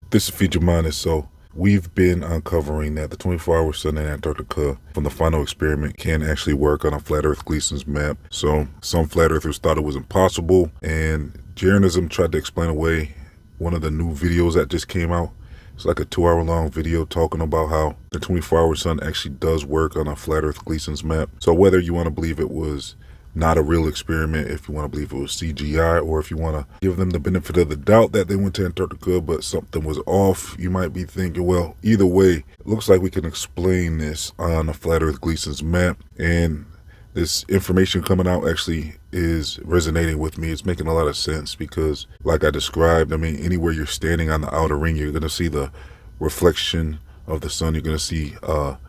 This is Feature Minus. So we've been uncovering that the 24-hour sun in Antarctica from the final experiment can actually work on a flat Earth Gleason's map. So some flat earthers thought it was impossible, and Jeranism tried to explain away one of the new videos that just came out. It's like a 2-hour long video talking about how the 24-hour sun actually does work on a flat Earth Gleason's map. So whether you want to believe it was not a real experiment, if you want to believe it was CGI, or if you want to give them the benefit of the doubt that they went to Antarctica but something was off, you might be thinking, well, either way, it looks like we can explain this on a flat Earth Gleason's map. And this information coming out actually is resonating with me. It's making a lot of sense because, like I described, I mean, anywhere you're standing on the outer ring, you're going to see the reflection of the sun. You're going to see a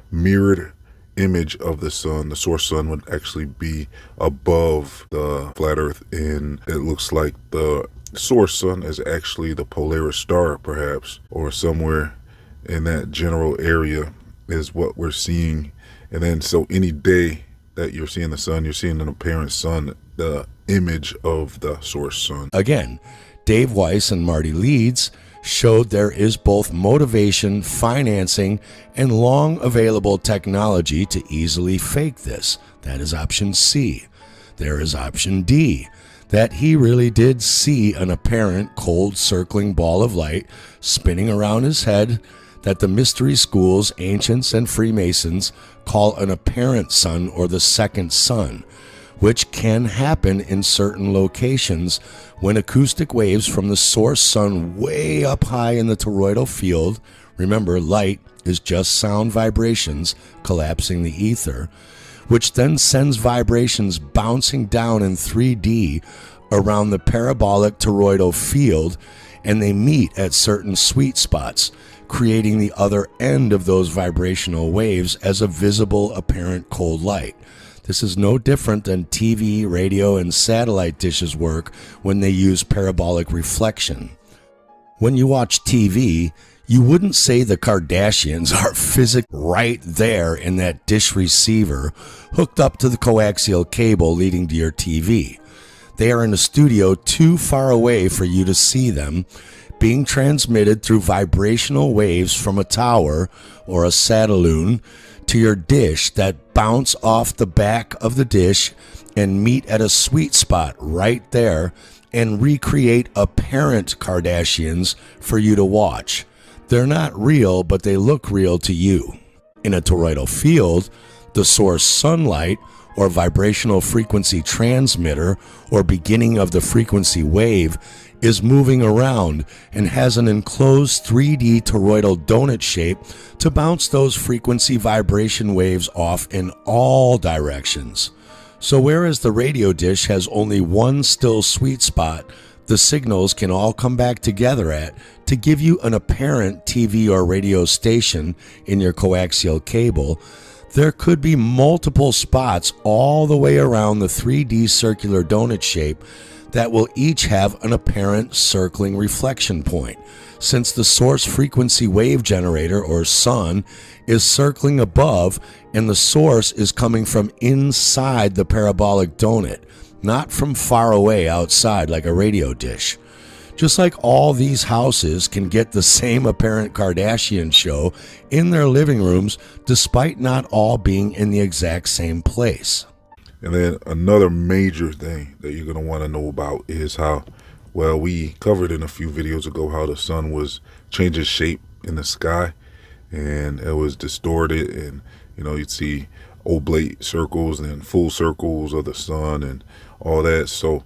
mirrored image of the sun. The source sun would actually be above the flat Earth, and it looks like the source sun is actually the Polaris star, perhaps, or somewhere in that general area is what we're seeing. And then so any day that you're seeing the sun, you're seeing an apparent sun, the image of the source sun. Again, Dave Weiss and Marty Leeds showed there is both motivation, financing, and long available technology to easily fake this. That is option C. There is option D, that he really did see an apparent cold circling ball of light spinning around his head that the mystery schools, ancients, and Freemasons call an apparent sun or the second sun, which can happen in certain locations when acoustic waves from the source sun way up high in the toroidal field, remember light is just sound vibrations collapsing the ether, which then sends vibrations bouncing down in 3D around the parabolic toroidal field, and they meet at certain sweet spots, creating the other end of those vibrational waves as a visible apparent cold light. This is no different than TV, radio, and satellite dishes work when they use parabolic reflection. When you watch TV, you wouldn't say the Kardashians are physically right there in that dish receiver hooked up to the coaxial cable leading to your TV. They are in a studio too far away for you to see them, being transmitted through vibrational waves from a tower or a satelloon to your dish that bounce off the back of the dish and meet at a sweet spot right there and recreate apparent Kardashians for you to watch. They're not real, but they look real to you. In a toroidal field, the source sunlight or vibrational frequency transmitter or beginning of the frequency wave is moving around and has an enclosed 3D toroidal donut shape to bounce those frequency vibration waves off in all directions. So whereas the radio dish has only one still sweet spot the signals can all come back together at to give you an apparent TV or radio station in your coaxial cable, there could be multiple spots all the way around the 3D circular donut shape that will each have an apparent circling reflection point, since the source frequency wave generator, or sun, is circling above and the source is coming from inside the parabolic donut, not from far away outside like a radio dish. Just like all these houses can get the same apparent Kardashian show in their living rooms despite not all being in the exact same place. And then another major thing that you're going to want to know about is how, well, we covered in a few videos ago how the sun was changing shape in the sky and it was distorted, and you'd see oblate circles and full circles of the sun and all that. So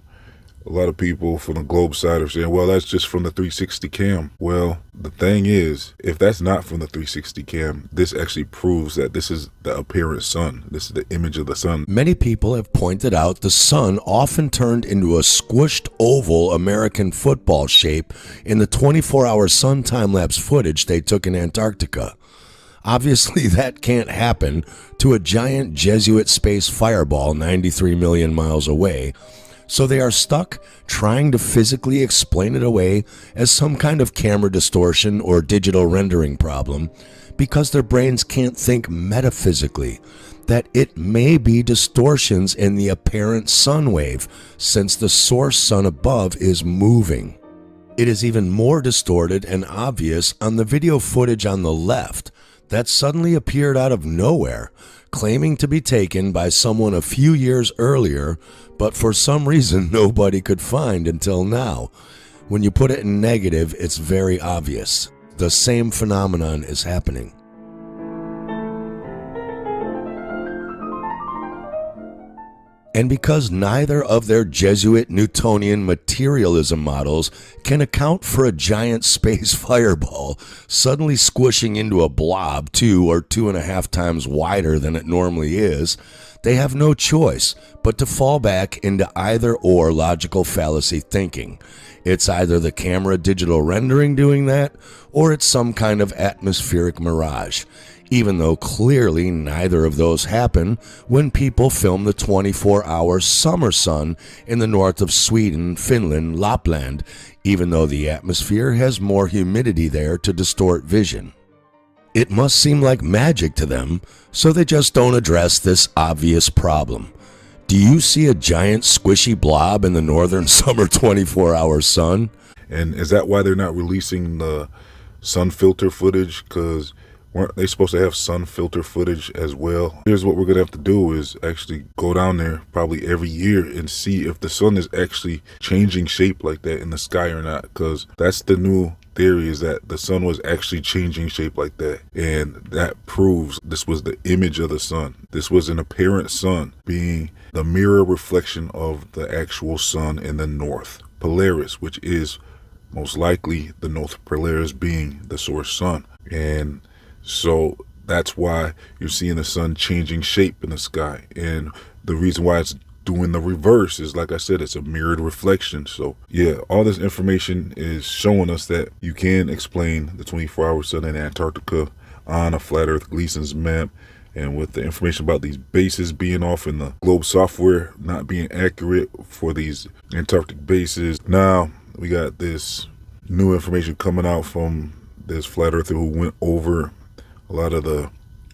a lot of people from the globe side are saying, well, that's just from the 360 cam. Well, the thing is, if that's not from the 360 cam, this actually proves that this is the apparent sun. This is the image of the sun. Many people have pointed out the sun often turned into a squished oval American football shape in the 24-hour sun time-lapse footage they took in Antarctica. Obviously, that can't happen to a giant Jesuit space fireball 93 million miles away, so they are stuck trying to physically explain it away as some kind of camera distortion or digital rendering problem because their brains can't think metaphysically that it may be distortions in the apparent sun wave since the source sun above is moving. It is even more distorted and obvious on the video footage on the left that suddenly appeared out of nowhere, claiming to be taken by someone a few years earlier, but for some reason nobody could find until now. When you put it in negative, it's very obvious. The same phenomenon is happening. And because neither of their Jesuit Newtonian materialism models can account for a giant space fireball suddenly squishing into a blob 2 or 2.5 times wider than it normally is, they have no choice but to fall back into either or logical fallacy thinking. It's either the camera digital rendering doing that, or it's some kind of atmospheric mirage, even though clearly neither of those happen when people film the 24-hour summer sun in the north of Sweden, Finland, Lapland, even though the atmosphere has more humidity there to distort vision. It must seem like magic to them, so they just don't address this obvious problem. Do you see a giant squishy blob in the northern summer 24-hour sun? And is that why they're not releasing the sun filter footage? Because weren't they supposed to have sun filter footage as well? Here's what we're going to have to do is actually go down there probably every year and see if the sun is actually changing shape like that in the sky or not. Because that's the new theory, is that the sun was actually changing shape like that. And that proves this was the image of the sun. This was an apparent sun being the mirror reflection of the actual sun in the North Polaris, which is most likely the North Polaris being the source sun. And so that's why you're seeing the sun changing shape in the sky. And the reason why it's doing the reverse is, like I said, it's a mirrored reflection. So yeah, all this information is showing us that you can explain the 24-hour sun in Antarctica on a flat Earth Gleason's map. And with the information about these bases being off and the globe software not being accurate for these Antarctic bases, now we got this new information coming out from this flat earther who went over a lot of the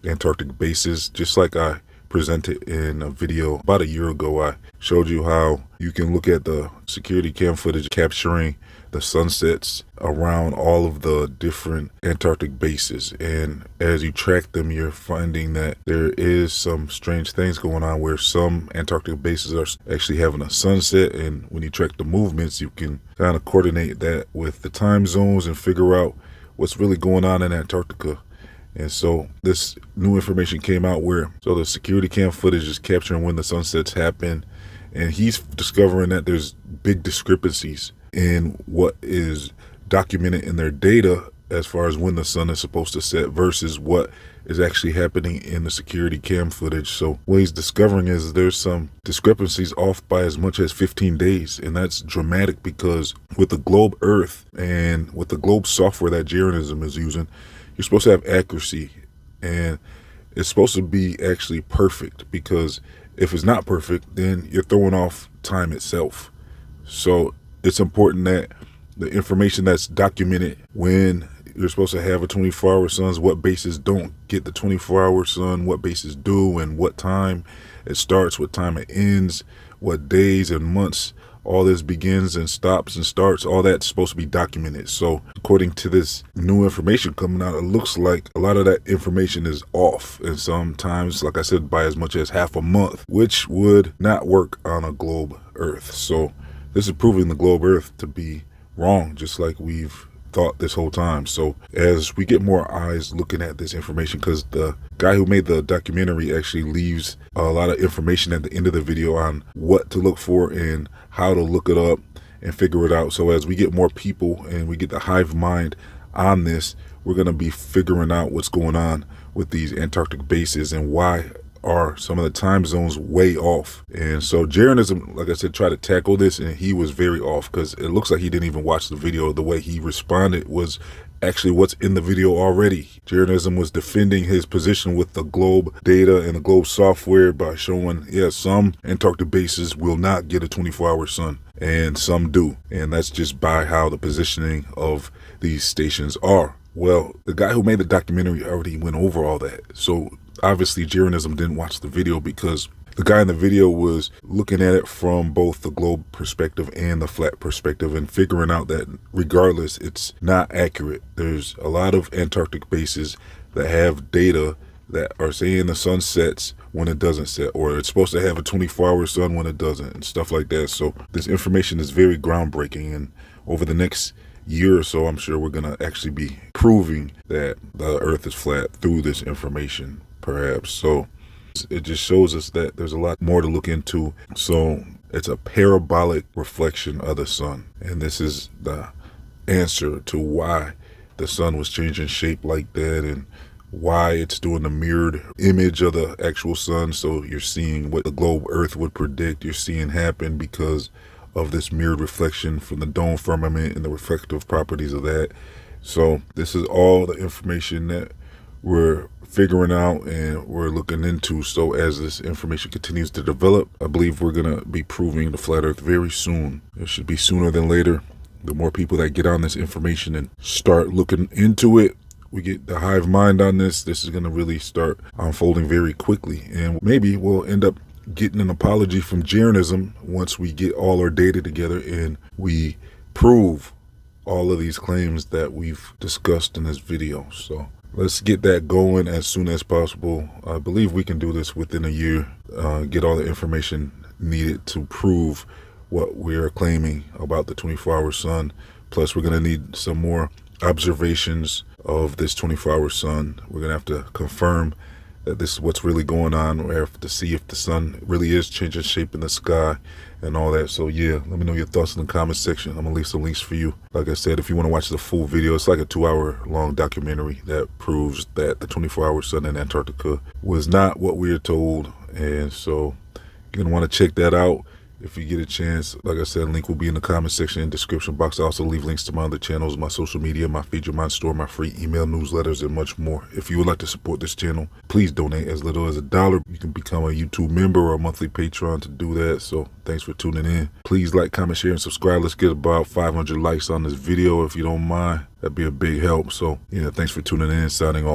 Antarctic bases, just like I presented in a video about a year ago. I showed you how you can look at the security cam footage capturing the sunsets around all of the different Antarctic bases, and as you track them, you're finding that there is some strange things going on where some Antarctic bases are actually having a sunset, and when you track the movements, you can kind of coordinate that with the time zones and figure out what's really going on in Antarctica. And so this new information came out where, so the security cam footage is capturing when the sunsets happen, and he's discovering that there's big discrepancies in what is documented in their data as far as when the sun is supposed to set versus what is actually happening in the security cam footage. So what he's discovering is there's some discrepancies off by as much as 15 days. And that's dramatic because with the globe Earth and with the globe software that Jeranism is using, you're supposed to have accuracy, and it's supposed to be actually perfect, because if it's not perfect, then you're throwing off time itself. So it's important that the information that's documented when you're supposed to have a 24-hour sun, what bases don't get the 24-hour sun, what bases do, and what time it starts, what time it ends, what days and months all this begins and stops and starts, all that's supposed to be documented. So according to this new information coming out, it looks like a lot of that information is off, and sometimes, like I said, by as much as half a month, which would not work on a globe Earth. So this is proving the globe Earth to be wrong, just like we've thought this whole time. So as we get more eyes looking at this information, because the guy who made the documentary actually leaves a lot of information at the end of the video on what to look for and how to look it up and figure it out. So as we get more people and we get the hive mind on this, we're going to be figuring out what's going on with these Antarctic bases and why are some of the time zones way off. And so Jeranism, like I said, tried to tackle this, and he was very off, because it looks like he didn't even watch the video. The way he responded was actually what's in the video already. Jeranism was defending his position with the globe data and the globe software by showing, yeah, some Antarctic bases will not get a 24-hour sun and some do, and that's just by how the positioning of these stations are. Well, the guy who made the documentary already went over all that, so obviously Jeranism didn't watch the video, because the guy in the video was looking at it from both the globe perspective and the flat perspective and figuring out that regardless, it's not accurate. There's a lot of Antarctic bases that have data that are saying the sun sets when it doesn't set, or it's supposed to have a 24-hour sun when it doesn't, and stuff like that. So this information is very groundbreaking, and over the next year or so, I'm sure we're gonna actually be proving that the earth is flat through this information, perhaps. So it just shows us that there's a lot more to look into. So it's a parabolic reflection of the sun, and this is the answer to why the sun was changing shape like that, and why it's doing the mirrored image of the actual sun. So you're seeing what the globe earth would predict, you're seeing happen because of this mirrored reflection from the dome firmament and the reflective properties of that. So this is all the information that we're figuring out and we're looking into. So as this information continues to develop, I believe we're going to be proving the flat earth very soon. It should be sooner than later. The more people that get on this information and start looking into it, we get the hive mind on this is going to really start unfolding very quickly. And maybe we'll end up getting an apology from Jeranism once we get all our data together and we prove all of these claims that we've discussed in this video. So let's get that going as soon as possible. I believe we can do this within a year, get all the information needed to prove what we're claiming about the 24-hour sun. Plus, we're going to need some more observations of this 24-hour sun. We're going to have to confirm that this is what's really going on. We have to see if the sun really is changing shape in the sky and all that. So yeah, let me know your thoughts in the comment section. I'm gonna leave some links for you. Like I said, if you want to watch the full video, it's like a 2-hour long documentary that proves that the 24-hour sun in Antarctica was not what we are told. And so you're gonna want to check that out if you get a chance. Like I said, link will be in the comment section and description box. I also leave links to my other channels, my social media, my Feed Your Mind store, my free email newsletters, and much more. If you would like to support this channel, please donate as little as $1. You can become a YouTube member or a monthly patron to do that. So thanks for tuning in. Please like, comment, share, and subscribe. Let's get about 500 likes on this video if you don't mind. That'd be a big help. So yeah, thanks for tuning in. Signing off.